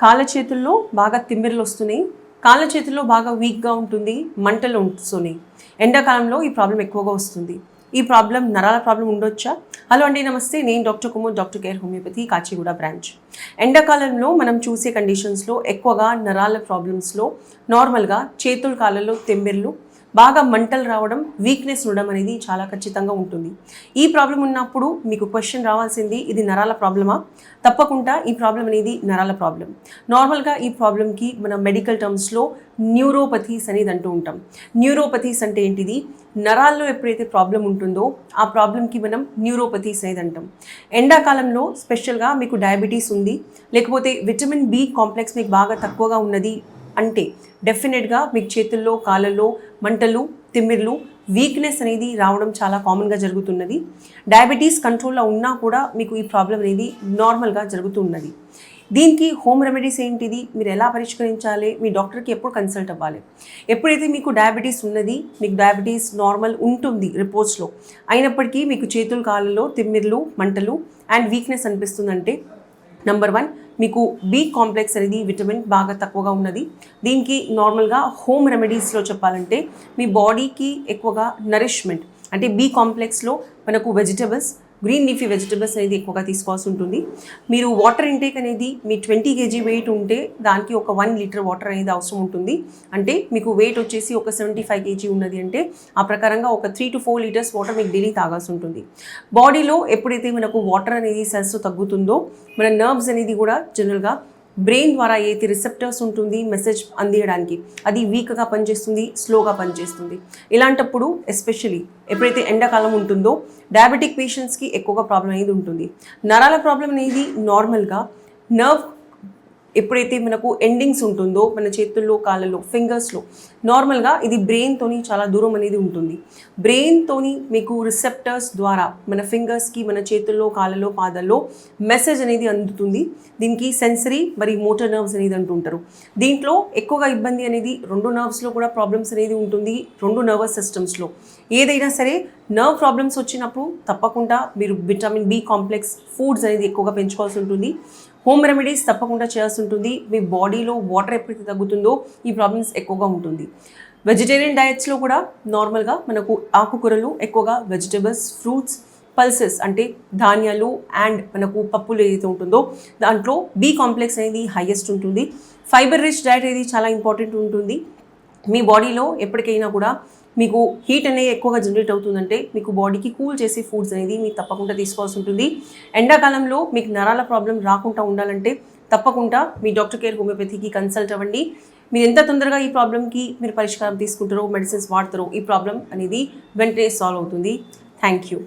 కాళ్ళ చేతుల్లో బాగా తిమ్మిర్లు వస్తున్నాయి, కాళ్ళ చేతుల్లో బాగా వీక్గా ఉంటుంది, మంటలు వస్తున్నాయి. ఎండాకాలంలో ఈ ప్రాబ్లం ఎక్కువగా వస్తుంది. ఈ ప్రాబ్లం నరాల ప్రాబ్లం ఉండొచ్చా? హలో అండి, నమస్తే. నేను doctor Kumar, doctor care homeopathy, Kachiguda branch. ఎండాకాలంలో మనం చూసే కండిషన్స్లో ఎక్కువగా నరాల ప్రాబ్లమ్స్లో నార్మల్గా చేతుల కాళ్ళలో తెమ్మిర్లు, బాగా మంటలు రావడం, వీక్నెస్ ఉండడం అనేది చాలా ఖచ్చితంగా ఉంటుంది. ఈ ప్రాబ్లం ఉన్నప్పుడు మీకు క్వశ్చన్ రావాల్సింది, ఇది నరాల ప్రాబ్లమా? తప్పకుండా ఈ ప్రాబ్లం అనేది నరాల ప్రాబ్లం. నార్మల్గా ఈ ప్రాబ్లంకి మనం మెడికల్ టర్మ్స్లో న్యూరోపథీస్ అనేది అంటూ ఉంటాం. న్యూరోపథీస్ అంటే ఏంటిది? నరాల్లో ఎప్పుడైతే ప్రాబ్లం ఉంటుందో ఆ ప్రాబ్లంకి మనం న్యూరోపథీస్ అనేది అంటాం. ఎండాకాలంలో స్పెషల్గా మీకు డయాబెటీస్ ఉంది, లేకపోతే విటమిన్ బి కాంప్లెక్స్ మీకు బాగా తక్కువగా ఉన్నది అంటే డెఫినెట్గా మీకు చేతుల్లో కాళ్ళల్లో మంటలు, తిమ్మిర్లు, వీక్నెస్ అనేది రావడం చాలా కామన్గా జరుగుతున్నది. డయాబెటీస్ కంట్రోల్లో ఉన్నా కూడా మీకు ఈ ప్రాబ్లం అనేది నార్మల్గా జరుగుతున్నది. దీనికి హోమ్ రెమెడీస్ ఏంటిది, మీరు ఎలా పరిష్కరించాలి, మీ డాక్టర్కి ఎప్పుడు కన్సల్ట్ అవ్వాలి? ఎప్పుడైతే మీకు డయాబెటీస్ ఉన్నది, మీకు డయాబెటీస్ నార్మల్ ఉంటుంది రిపోర్ట్స్లో, అయినప్పటికీ మీకు చేతుల కాళ్ళలో తిమ్మిర్లు, మంటలు అండ్ వీక్నెస్ అనిపిస్తుందంటే నెంబర్ 1, మీకు బి కాంప్లెక్స్ అనేది విటమిన్ బాగా తక్కువగా ఉన్నది. దీనికి నార్మల్గా హోమ్ రెమెడీస్లో చెప్పాలంటే మీ బాడీకి ఎక్కువగా నరిష్మెంట్ అంటే బి కాంప్లెక్స్లో మనకు వెజిటబుల్స్, గ్రీన్ లీఫీ వెజిటబుల్స్ అనేది ఎక్కువగా తీసుకోవాల్సి ఉంటుంది. మీరు వాటర్ ఇంటేక్ అనేది మీ 20 kg వెయిట్ ఉంటే దానికి ఒక 1 లీటర్ వాటర్ అనేది అవసరం ఉంటుంది. అంటే మీకు వెయిట్ వచ్చేసి ఒక 75 kg ఉన్నది అంటే ఆ ప్రకారంగా ఒక 3 to 4 లీటర్స్ వాటర్ మీకు డైలీ తాగాల్సి ఉంటుంది. బాడీలో ఎప్పుడైతే మనకు వాటర్ అనేది సెల్స్ తగ్గుతుందో మన నర్వ్స్ అనేది కూడా జనరల్గా బ్రెయిన్ ద్వారా ఏదైతే రిసెప్టర్స్ ఉంటుంది మెసేజ్ అందియడానికి, అది వీక్గా పనిచేస్తుంది, స్లోగా పనిచేస్తుంది. ఇలాంటప్పుడు ఎస్పెషలీ ఎప్పుడైతే ఎండాకాలం ఉంటుందో డయాబెటిక్ పేషెంట్స్కి ఎక్కువగా ప్రాబ్లం అనేది ఉంటుంది. నరాల ప్రాబ్లం అనేది నార్మల్గా నర్వ్ ఎప్పుడైతే మనకు ఎండింగ్స్ ఉంటుందో మన చేతుల్లో, కాళ్ళలో, ఫింగర్స్లో నార్మల్గా ఇది బ్రెయిన్తోని చాలా దూరం అనేది ఉంటుంది. బ్రెయిన్తోని మీకు రిసెప్టర్స్ ద్వారా మన ఫింగర్స్కి, మన చేతుల్లో, కాళ్ళలో, పాదాల్లో మెసేజ్ అనేది అందుతుంది. దీనికి సెన్సరీ మరి మోటార్ నర్వ్స్ అనేది అంటుంటారు. దీంట్లో ఎక్కువగా ఇబ్బంది అనేది 2 నర్వ్స్లో కూడా ప్రాబ్లమ్స్ అనేది ఉంటుంది. 2 నర్వస్ సిస్టమ్స్లో ఏదైనా సరే నర్వ్ ప్రాబ్లమ్స్ వచ్చినప్పుడు తప్పకుండా మీరు విటమిన్ బి కాంప్లెక్స్ ఫుడ్స్ అనేది ఎక్కువగా పెంచుకోవాల్సి ఉంటుంది. హోమ్ రెమెడీస్ తప్పకుండా చేయాల్సి ఉంటుంది. మీ బాడీలో వాటర్ ఎప్పుడైతే తగ్గుతుందో ఈ ప్రాబ్లమ్స్ ఎక్కువగా ఉంటుంది. వెజిటేరియన్ డయట్స్లో కూడా నార్మల్గా మనకు ఆకుకూరలు, ఎక్కువగా వెజిటబుల్స్, ఫ్రూట్స్, పల్సెస్ అంటే ధాన్యాలు అండ్ మనకు పప్పులు ఏదైతే ఉంటుందో దాంట్లో బి కాంప్లెక్స్ అనేది హైయెస్ట్ ఉంటుంది. ఫైబర్ రిచ్ డయట్ అనేది చాలా ఇంపార్టెంట్ ఉంటుంది. మీ బాడీలో ఎప్పటికైనా కూడా మీకు హీట్ అనేది ఎక్కువగా జనరేట్ అవుతుందంటే మీకు బాడీకి కూల్ చేసే ఫుడ్స్ అనేది మీకు తప్పకుండా తీసుకోవాల్సి ఉంటుంది. ఎండాకాలంలో మీకు నరాల ప్రాబ్లం రాకుండా ఉండాలంటే తప్పకుండా మీ డాక్టర్ కేర్ హోమియోపతికి కన్సల్ట్ అవ్వండి. మీరు ఎంత తొందరగా ఈ ప్రాబ్లంకి మీరు పరిష్కారం తీసుకుంటారో, మెడిసిన్స్ వాడతారో, ఈ ప్రాబ్లం అనేది వెంటనే సాల్వ్ అవుతుంది. Thank you.